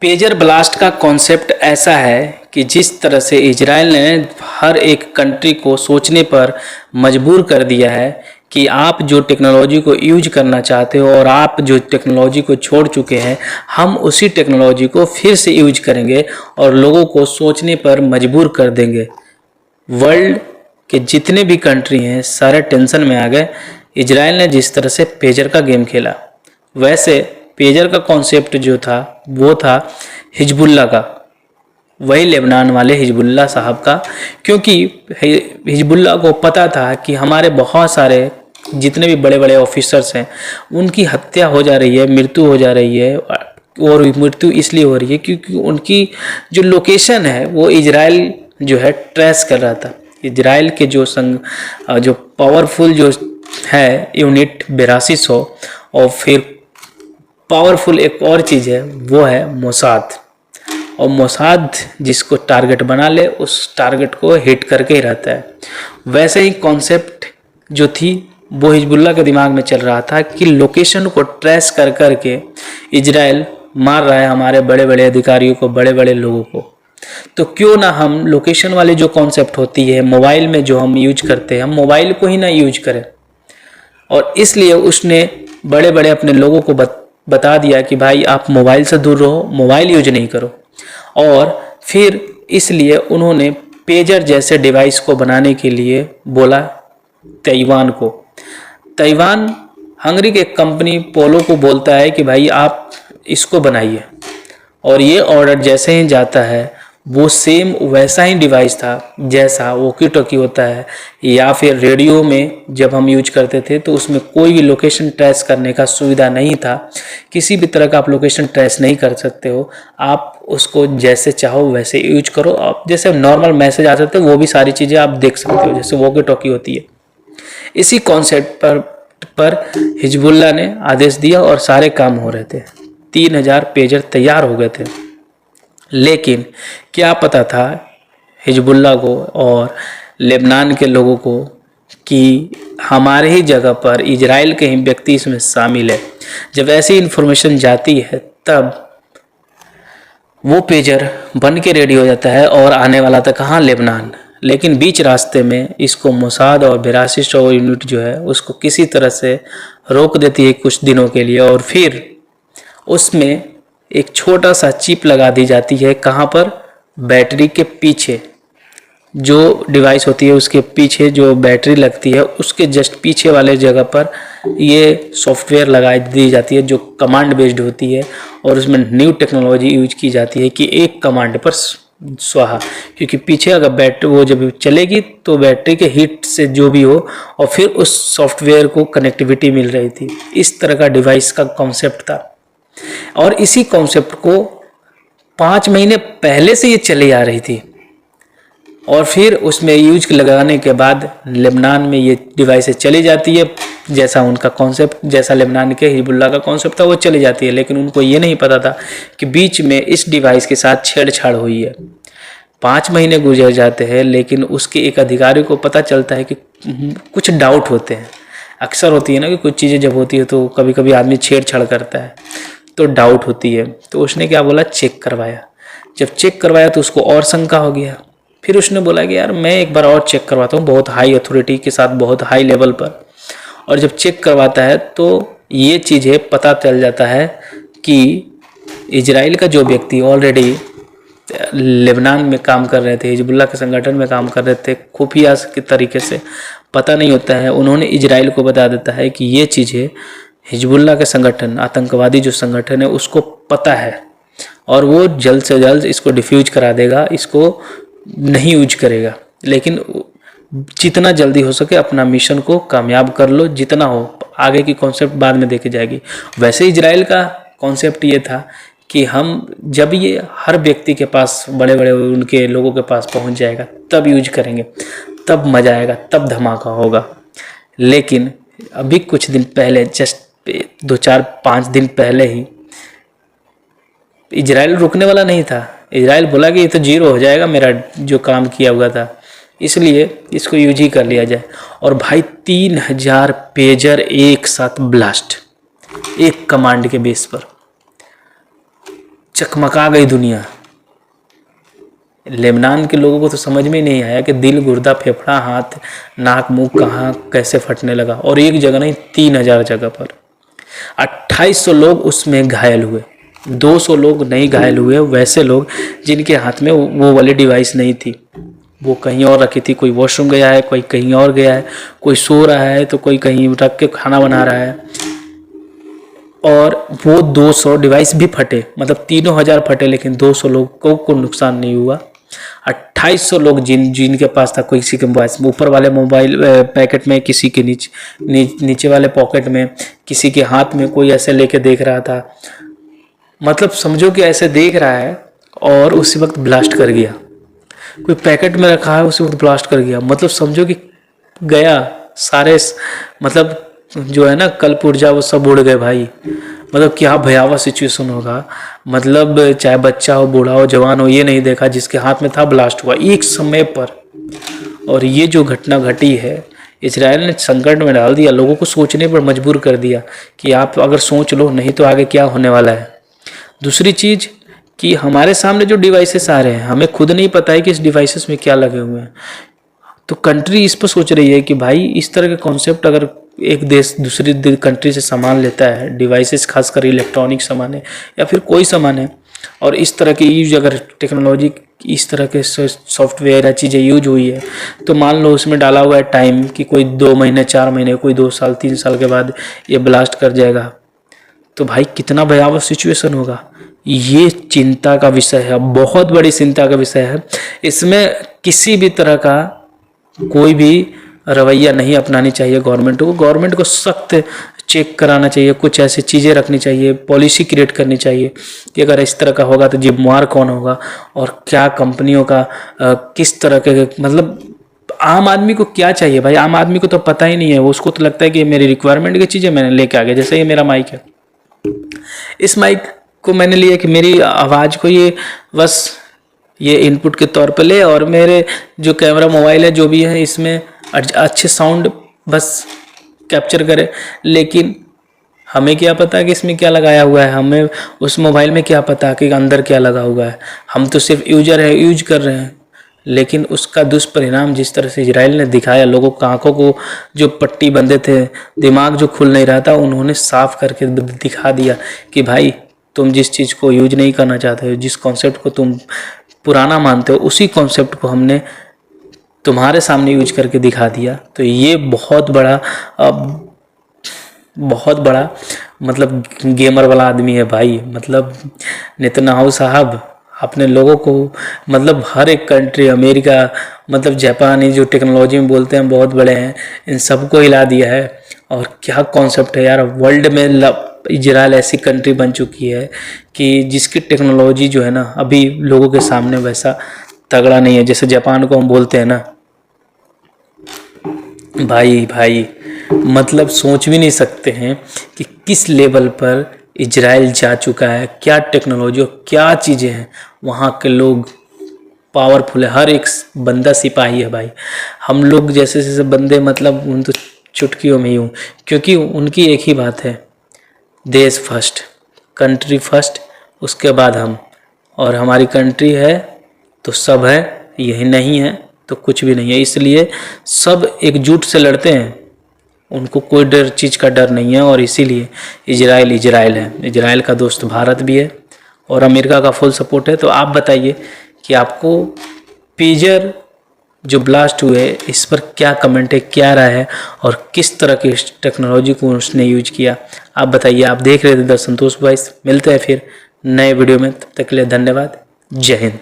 Pager blast का concept ऐसा है कि जिस तरह से इजराइल ने हर एक कंट्री को सोचने पर मजबूर कर दिया है कि आप जो टेक्नोलॉजी को यूज करना चाहते हो और आप जो टेक्नोलॉजी को छोड़ चुके हैं, हम उसी टेक्नोलॉजी को फिर से यूज करेंगे और लोगों को सोचने पर मजबूर कर देंगे। वर्ल्ड के जितने भी कंट्री हैं सारे टेंशन में आ गए। इजराइल ने जिस तरह से पेजर का गेम खेला, वैसे पेजर का कॉन्सेप्ट जो था वो था हिजबुल्ला का, वही लेबनान वाले हिजबुल्ला साहब का, क्योंकि हिजबुल्ला को पता था कि हमारे बहुत सारे जितने भी बड़े बड़े ऑफिसर्स हैं उनकी हत्या हो जा रही है, मृत्यु हो जा रही है। और मृत्यु इसलिए हो रही है क्योंकि उनकी जो लोकेशन है वो इजराइल जो है ट्रेस कर रहा था। इजराइल के जो पावरफुल जो है यूनिट 8200, और फिर पावरफुल एक और चीज़ है वो है मोसाद, और मोसाद जिसको टारगेट बना ले उस टारगेट को हिट करके ही रहता है। वैसे ही कॉन्सेप्ट जो थी वो हिजबुल्ला के दिमाग में चल रहा था कि लोकेशन को ट्रेस कर करके इजराइल मार रहा है हमारे बड़े बड़े अधिकारियों को, बड़े बड़े लोगों को, तो क्यों ना हम लोकेशन वाली जो कॉन्सेप्ट होती है मोबाइल में जो हम यूज करते हैं, हम मोबाइल को ही ना यूज करें। और इसलिए उसने बड़े बड़े अपने लोगों को बता दिया कि भाई आप मोबाइल से दूर रहो, मोबाइल यूज नहीं करो। और फिर इसलिए उन्होंने पेजर जैसे डिवाइस को बनाने के लिए बोला ताइवान को। ताइवान हंगरी के कंपनी पोलो को बोलता है कि भाई आप इसको बनाइए, और ये ऑर्डर जैसे ही जाता है वो सेम वैसा ही डिवाइस था जैसा वॉकी टॉकी होता है, या फिर रेडियो में जब हम यूज करते थे तो उसमें कोई भी लोकेशन ट्रेस करने का सुविधा नहीं था। किसी भी तरह का आप लोकेशन ट्रेस नहीं कर सकते हो, आप उसको जैसे चाहो वैसे यूज करो। आप जैसे नॉर्मल मैसेज आ सकते हो वो भी सारी चीज़ें आप देख सकते हो जैसे वॉकी टॉकी होती है। इसी कॉन्सेप्ट पर हिजबुल्ला ने आदेश दिया और सारे काम हो रहे थे। 3000 पेजर तैयार हो गए थे। लेकिन क्या पता था हिजबुल्ला को और लेबनान के लोगों को कि हमारे ही जगह पर इजराइल के ही व्यक्ति इसमें शामिल है। जब ऐसी इन्फॉर्मेशन जाती है तब वो पेजर बन के रेडी हो जाता है और आने वाला था कहाँ, लेबनान। लेकिन बीच रास्ते में इसको मोसाद और 8200 यूनिट जो है उसको किसी तरह से रोक देती है कुछ दिनों के लिए, और फिर उसमें एक छोटा सा चिप लगा दी जाती है। कहाँ पर? बैटरी के पीछे जो डिवाइस होती है उसके पीछे जो बैटरी लगती है उसके जस्ट पीछे वाले जगह पर ये सॉफ्टवेयर लगा दी जाती है जो कमांड बेस्ड होती है, और उसमें न्यू टेक्नोलॉजी यूज की जाती है कि एक कमांड पर स्वाहा, क्योंकि पीछे अगर बैटरी वो जब चलेगी तो बैटरी के हीट से जो भी हो, और फिर उस सॉफ्टवेयर को कनेक्टिविटी मिल रही थी। इस तरह का डिवाइस का कॉन्सेप्ट था, और इसी कॉन्सेप्ट को 5 महीने पहले से ये चली आ रही थी। और फिर उसमें यूज लगाने के बाद लेबनान में ये डिवाइसें चली जाती है, जैसा उनका कॉन्सेप्ट, जैसा लेबनान के हिजबुल्ला का कॉन्सेप्ट था वो चली जाती है। लेकिन उनको ये नहीं पता था कि बीच में इस डिवाइस के साथ छेड़छाड़ हुई है। 5 महीने गुजर जाते हैं, लेकिन उसके एक अधिकारी को पता चलता है कि कुछ डाउट होते हैं। अक्सर होती है ना कि कुछ चीज़ें जब होती है तो कभी कभी आदमी छेड़छाड़ करता है, तो डाउट होती है। तो उसने क्या बोला, चेक करवाया। जब चेक करवाया तो उसको और शंका हो गया। फिर उसने बोला कि यार मैं एक बार और चेक करवाता हूँ, बहुत हाई अथॉरिटी के साथ, बहुत हाई लेवल पर। और जब चेक करवाता है तो ये चीज़ें पता चल जाता है कि इजराइल का जो व्यक्ति ऑलरेडी लेबनान में काम कर रहे थे, हिजबुल्ला के संगठन में काम कर रहे थे, खुफिया के तरीके से पता नहीं होता है, उन्होंने इजराइल को बता देता है कि ये चीज़ें हिजबुल्ला के संगठन, आतंकवादी जो संगठन है उसको पता है, और वो जल्द से जल्द इसको डिफ्यूज करा देगा, इसको नहीं यूज करेगा। लेकिन जितना जल्दी हो सके अपना मिशन को कामयाब कर लो, जितना हो, आगे की कॉन्सेप्ट बाद में देखी जाएगी। वैसे इजराइल का कॉन्सेप्ट ये था कि हम जब ये हर व्यक्ति के पास, बड़े बड़े उनके लोगों के पास पहुंच जाएगा तब यूज करेंगे, तब मजा आएगा, तब धमाका होगा। लेकिन अभी कुछ दिन पहले, जस्ट 2-4-5 दिन पहले ही इजराइल रुकने वाला नहीं था। इजराइल बोला कि ये तो 0 हो जाएगा मेरा जो काम किया हुआ था, इसलिए इसको यूज ही कर लिया जाए। और भाई 3000 पेजर एक साथ ब्लास्ट, एक कमांड के बेस पर। चकमका गई दुनिया। लेबनान के लोगों को तो समझ में नहीं आया कि दिल, गुर्दा, फेफड़ा, हाथ, नाक, मुंह कहाँ कैसे फटने लगा। और एक जगह नहीं, 3000 जगह पर 2800 लोग उसमें घायल हुए। 200 लोग नहीं घायल हुए, वैसे लोग जिनके हाथ में वो वाली डिवाइस नहीं थी, वो कहीं और रखी थी। कोई वॉशरूम गया है, कोई कहीं और गया है, कोई सो रहा है तो कोई कहीं रख के खाना बना रहा है। और वो 200 डिवाइस भी फटे, मतलब 3000 फटे, लेकिन 200 लोगों को नुकसान नहीं हुआ। 2800 लोग जिनके पास था, कोई किसी के पास ऊपर वाले मोबाइल पैकेट में, किसी के नीचे वाले पॉकेट में, किसी के हाथ में, कोई ऐसे लेके देख रहा था। मतलब समझो कि ऐसे देख रहा है और उसी वक्त ब्लास्ट कर गया। कोई पैकेट में रखा है, उसी वक्त ब्लास्ट कर गया। मतलब समझो कि गया सारे, मतलब जो है ना कल पुर्जा, वो सब उड़ गए भाई। मतलब क्या भयावह सिचुएशन होगा। मतलब चाहे बच्चा हो, बूढ़ा हो, जवान हो, ये नहीं देखा जिसके हाथ में था ब्लास्ट हुआ एक समय पर। और ये जो घटना घटी है, इजराइल ने संकट में डाल दिया, लोगों को सोचने पर मजबूर कर दिया कि आप अगर सोच लो, नहीं तो आगे क्या होने वाला है। दूसरी चीज़ कि हमारे सामने जो डिवाइसेस आ रहे हैं, हमें खुद नहीं पता है कि इस डिवाइसेस में क्या लगे हुए हैं। तो कंट्री इस पर सोच रही है कि भाई इस तरह के कॉन्सेप्ट अगर एक देश दूसरी कंट्री से सामान लेता है, डिवाइसेस खासकर इलेक्ट्रॉनिक सामान है या फिर कोई सामान है, और इस तरह की यूज अगर टेक्नोलॉजी, इस तरह के सॉफ्टवेयर या चीज़ें यूज हुई है, तो मान लो उसमें डाला हुआ है टाइम कि कोई 2 महीने, 4 महीने, कोई 2 साल, 3 साल के बाद ये ब्लास्ट कर जाएगा, तो भाई कितना भयावह सिचुएशन होगा। ये चिंता का विषय है, बहुत बड़ी चिंता का विषय है। इसमें किसी भी तरह का कोई भी रवैया नहीं अपनानी चाहिए गवर्नमेंट को सख्त चेक कराना चाहिए, कुछ ऐसी चीज़ें रखनी चाहिए, पॉलिसी क्रिएट करनी चाहिए कि अगर इस तरह का होगा तो जिम्मेवार कौन होगा और क्या कंपनियों का किस तरह के, मतलब आम आदमी को क्या चाहिए भाई। आम आदमी को तो पता ही नहीं है, उसको तो लगता है कि मेरी रिक्वायरमेंट की चीज़ें मैंने लेके आ गया। जैसे ये मेरा माइक है, इस माइक को मैंने लिया कि मेरी आवाज़ को ये बस ये इनपुट के तौर पे ले, और मेरे जो कैमरा मोबाइल है जो भी है इसमें अच्छे साउंड बस कैप्चर करे। लेकिन हमें क्या पता कि इसमें क्या लगाया हुआ है, हमें उस मोबाइल में क्या पता कि अंदर क्या लगा हुआ है। हम तो सिर्फ यूजर है, यूज कर रहे हैं। लेकिन उसका दुष्परिणाम जिस तरह से इजराइल ने दिखाया, लोगों को आंखों को जो पट्टी बंधे थे, दिमाग जो खुल नहीं रहा था, उन्होंने साफ करके दिखा दिया कि भाई तुम जिस चीज़ को यूज नहीं करना चाहते हो, जिस कॉन्सेप्ट को तुम पुराना मानते हो, उसी कॉन्सेप्ट को हमने तुम्हारे सामने यूज करके दिखा दिया। तो ये बहुत बड़ा मतलब गेमर वाला आदमी है भाई। मतलब नेतन्याहू साहब अपने लोगों को, मतलब हर एक कंट्री, अमेरिका, मतलब जापान, ये जो टेक्नोलॉजी में बोलते हैं बहुत बड़े हैं, इन सबको हिला दिया है। और क्या कॉन्सेप्ट है यार, वर्ल्ड में इजराइल ऐसी कंट्री बन चुकी है कि जिसकी टेक्नोलॉजी जो है ना अभी लोगों के सामने वैसा तगड़ा नहीं है जैसे जापान को हम बोलते हैं ना भाई। मतलब सोच भी नहीं सकते हैं कि किस लेवल पर इजराइल जा चुका है, क्या टेक्नोलॉजी और क्या चीज़ें हैं। वहाँ के लोग पावरफुल है, हर एक बंदा सिपाही है भाई। हम लोग जैसे जैसे बंदे, मतलब उन तो चुटकियों में ही हूँ, क्योंकि उनकी एक ही बात है, देश फर्स्ट, कंट्री फर्स्ट, उसके बाद हम। और हमारी कंट्री है तो सब है, यही नहीं है तो कुछ भी नहीं है। इसलिए सब एकजुट से लड़ते हैं, उनको कोई चीज़ का डर नहीं है। और इसीलिए इजराइल है। इजराइल का दोस्त भारत भी है और अमेरिका का फुल सपोर्ट है। तो आप बताइए कि आपको पेजर जो ब्लास्ट हुए इस पर क्या कमेंट है, क्या राय है, और किस तरह की टेक्नोलॉजी को उसने यूज किया, आप बताइए। आप देख रहे थे द संतोष वॉइस। मिलते हैं फिर नए वीडियो में, तब तक के लिए धन्यवाद। जय हिंद।